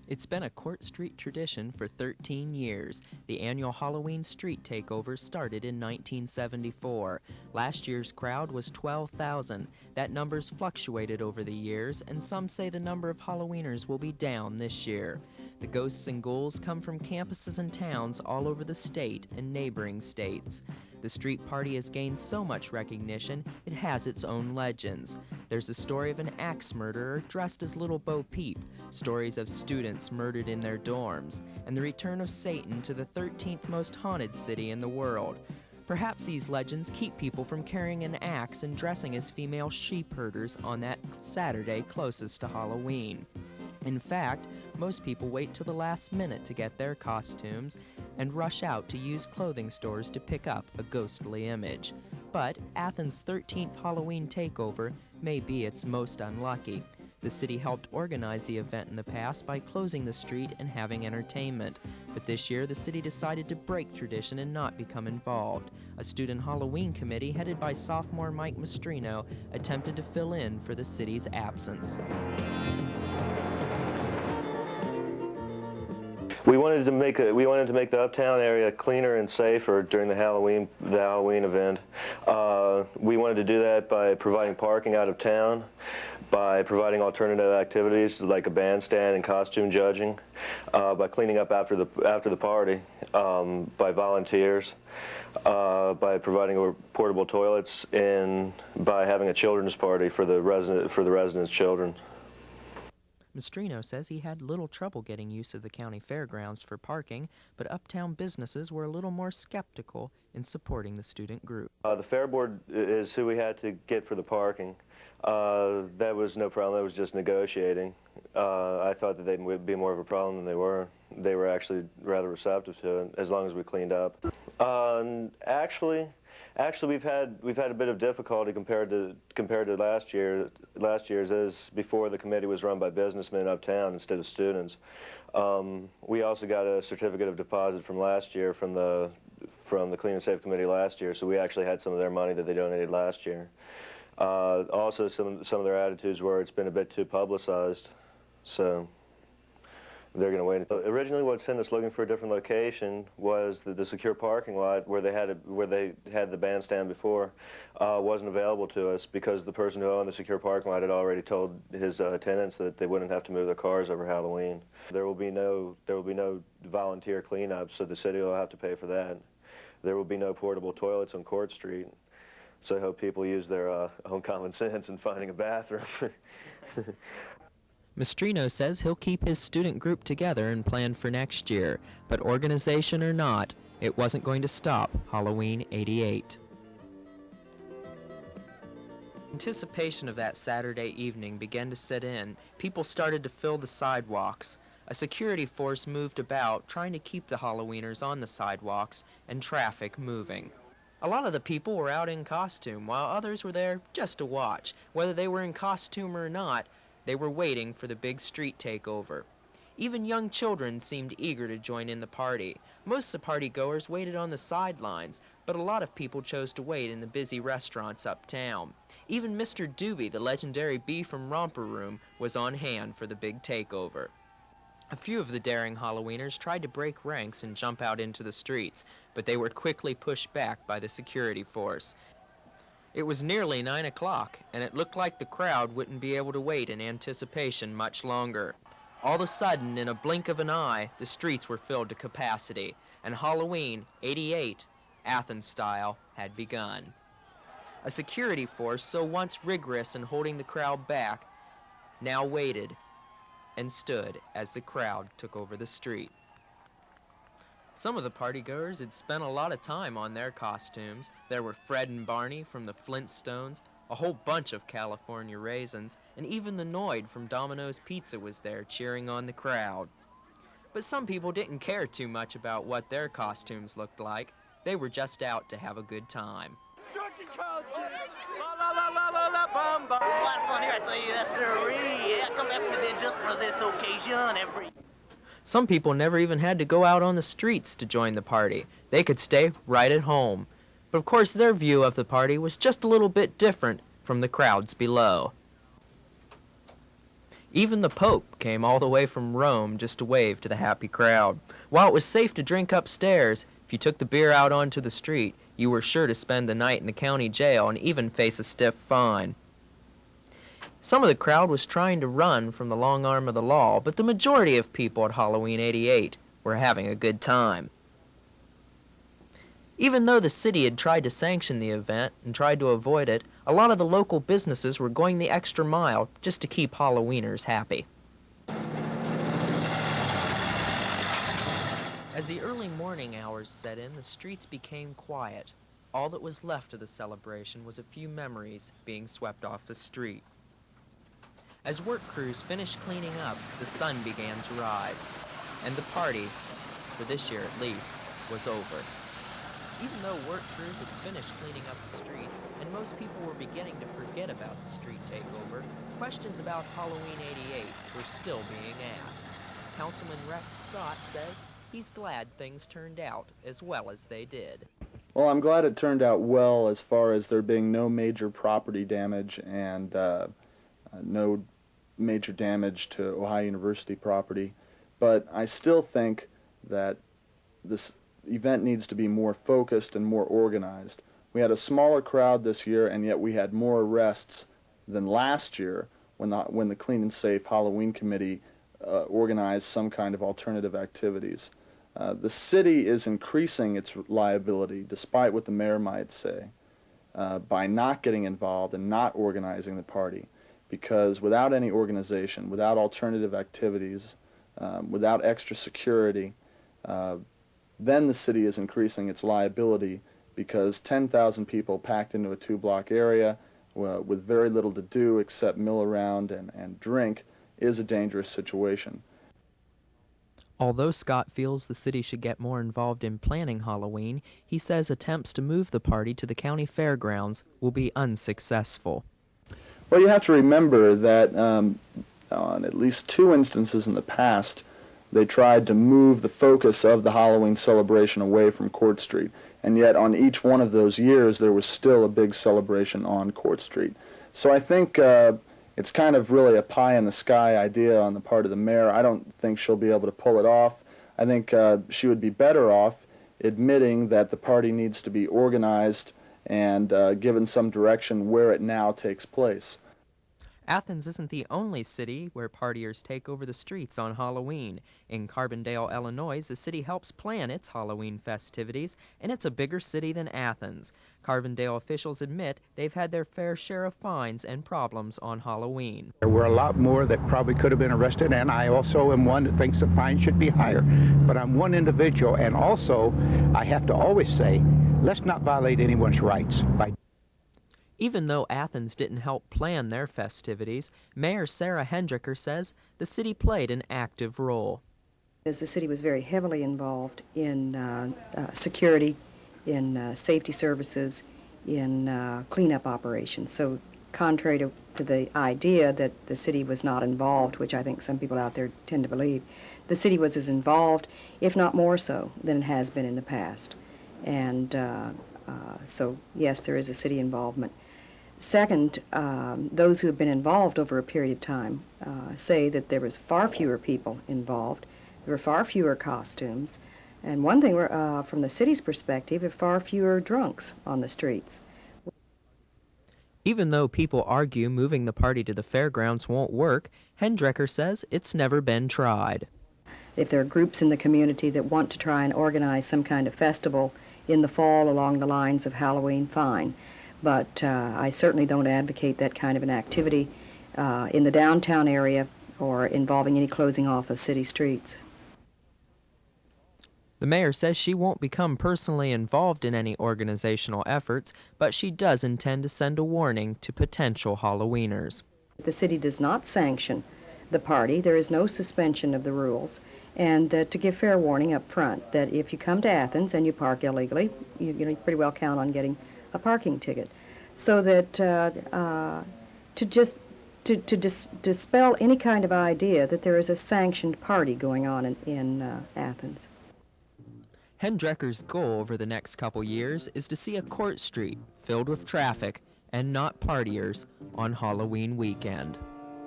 It's been a Court Street tradition for 13 years. The annual Halloween street takeover started in 1974. Last year's crowd was 12,000. That number's fluctuated over the years, and some say the number of Halloweeners will be down this year. The ghosts and ghouls come from campuses and towns all over the state and neighboring states. The street party has gained so much recognition, it has its own legends. There's the story of an axe murderer dressed as Little Bo Peep, stories of students murdered in their dorms, and the return of Satan to the 13th most haunted city in the world. Perhaps these legends keep people from carrying an axe and dressing as female sheep herders on that Saturday closest to Halloween. In fact, most people wait till the last minute to get their costumes and rush out to used clothing stores to pick up a ghostly image. But Athens' 13th Halloween takeover may be its most unlucky. The city helped organize the event in the past by closing the street and having entertainment. But this year, the city decided to break tradition and not become involved. A student Halloween committee headed by sophomore Mike Mastrino attempted to fill in for the city's absence. We wanted to make the uptown area cleaner and safer during the Halloween event. We wanted to do that by providing parking out of town, by providing alternative activities like a bandstand and costume judging, by cleaning up after the party, by volunteers, by providing portable toilets, and by having a children's party for the residents' children. Mastrino says he had little trouble getting use of the county fairgrounds for parking, but uptown businesses were a little more skeptical in supporting the student group. The fair board is who we had to get for the parking. That was no problem. That was just negotiating. I thought that they would be more of a problem than they were. They were actually rather receptive to it, as long as we cleaned up. Actually, we've had a bit of difficulty compared to last year. Last year's, as before, the committee was run by businessmen uptown instead of students. We also got a certificate of deposit from last year from the Clean and Safe Committee last year, so we actually had some of their money that they donated last year. Also, some of their attitudes were it's been a bit too publicized, so they're going to wait. Originally, what sent us looking for a different location was the secure parking lot where they had the bandstand before wasn't available to us because the person who owned the secure parking lot had already told his tenants that they wouldn't have to move their cars over Halloween. There will be no volunteer cleanup, so the city will have to pay for that. There will be no portable toilets on Court Street, so I hope people use their own common sense in finding a bathroom. Mastrino says he'll keep his student group together and plan for next year, but organization or not, it wasn't going to stop Halloween '88. Anticipation of that Saturday evening began to set in. People started to fill the sidewalks. A security force moved about, trying to keep the Halloweeners on the sidewalks and traffic moving. A lot of the people were out in costume, while others were there just to watch. Whether they were in costume or not, they were waiting for the big street takeover. Even young children seemed eager to join in the party. Most of the partygoers waited on the sidelines, but a lot of people chose to wait in the busy restaurants uptown. Even Mr. Doobie, the legendary bee from Romper Room, was on hand for the big takeover. A few of the daring Halloweeners tried to break ranks and jump out into the streets, but they were quickly pushed back by the security force. It was nearly 9 o'clock, and it looked like the crowd wouldn't be able to wait in anticipation much longer. All of a sudden, in a blink of an eye, the streets were filled to capacity, and Halloween '88, Athens style, had begun. A security force, so once rigorous in holding the crowd back, now waited and stood as the crowd took over the street. Some of the partygoers had spent a lot of time on their costumes. There were Fred and Barney from the Flintstones, a whole bunch of California Raisins, and even the Noid from Domino's Pizza was there cheering on the crowd. But some people didn't care too much about what their costumes looked like. They were just out to have a good time. Turkey crowd, kids! La la la la la la bum bum! There's a lot of fun here, I tell you, yes sirree. Yeah, come after me just for this occasion every... Some people never even had to go out on the streets to join the party. They could stay right at home. But of course their view of the party was just a little bit different from the crowds below. Even the Pope came all the way from Rome just to wave to the happy crowd. While it was safe to drink upstairs, if you took the beer out onto the street, you were sure to spend the night in the county jail and even face a stiff fine. Some of the crowd was trying to run from the long arm of the law, but the majority of people at Halloween '88 were having a good time. Even though the city had tried to sanction the event and tried to avoid it, a lot of the local businesses were going the extra mile just to keep Halloweeners happy. As the early morning hours set in, the streets became quiet. All that was left of the celebration was a few memories being swept off the street. As work crews finished cleaning up, the sun began to rise, and the party, for this year at least, was over. Even though work crews had finished cleaning up the streets, and most people were beginning to forget about the street takeover, questions about Halloween '88 were still being asked. Councilman Rex Scott says he's glad things turned out as well as they did. Well, I'm glad it turned out well as far as there being no major property damage and no major damage to Ohio University property, but I still think that this event needs to be more focused and more organized. We had a smaller crowd this year, and yet we had more arrests than last year when the Clean and Safe Halloween Committee organized some kind of alternative activities. The city is increasing its liability, despite what the mayor might say, by not getting involved and not organizing the party, because without any organization, without alternative activities, without extra security, then the city is increasing its liability, because 10,000 people packed into a two-block area with very little to do except mill around and drink is a dangerous situation. Although Scott feels the city should get more involved in planning Halloween, he says attempts to move the party to the county fairgrounds will be unsuccessful. Well, you have to remember that on at least 2 instances in the past, they tried to move the focus of the Halloween celebration away from Court Street, and yet on each one of those years there was still a big celebration on Court Street. So I think it's kind of really a pie-in-the-sky idea on the part of the mayor. I don't think she'll be able to pull it off. I think she would be better off admitting that the party needs to be organized and given some direction where it now takes place. Athens isn't the only city where partiers take over the streets on Halloween. In Carbondale, Illinois, the city helps plan its Halloween festivities, and it's a bigger city than Athens. Carbondale officials admit they've had their fair share of fines and problems on Halloween. There were a lot more that probably could have been arrested, and I also am one that thinks the fine should be higher. But I'm one individual, and also I have to always say, let's not violate anyone's rights by Even though Athens didn't help plan their festivities, Mayor Sarah Hendrix says the city played an active role. As the city was very heavily involved in security, in safety services, in cleanup operations. So contrary to the idea that the city was not involved, which I think some people out there tend to believe, the city was as involved, if not more so, than it has been in the past. And so, yes, there is a city involvement. Second, those who have been involved over a period of time say that there was far fewer people involved, there were far fewer costumes, and one thing from the city's perspective, there were far fewer drunks on the streets. Even though people argue moving the party to the fairgrounds won't work, Hendrix says it's never been tried. If there are groups in the community that want to try and organize some kind of festival in the fall along the lines of Halloween, fine. But I certainly don't advocate that kind of an activity in the downtown area or involving any closing off of city streets. The mayor says she won't become personally involved in any organizational efforts, but she does intend to send a warning to potential Halloweeners. The city does not sanction the party. There is no suspension of the rules. And to give fair warning up front that if you come to Athens and you park illegally, you pretty well count on getting a parking ticket, so that to dispel any kind of idea that there is a sanctioned party going on in Athens. Hendricker's goal over the next couple years is to see a Court Street filled with traffic and not partiers on Halloween weekend.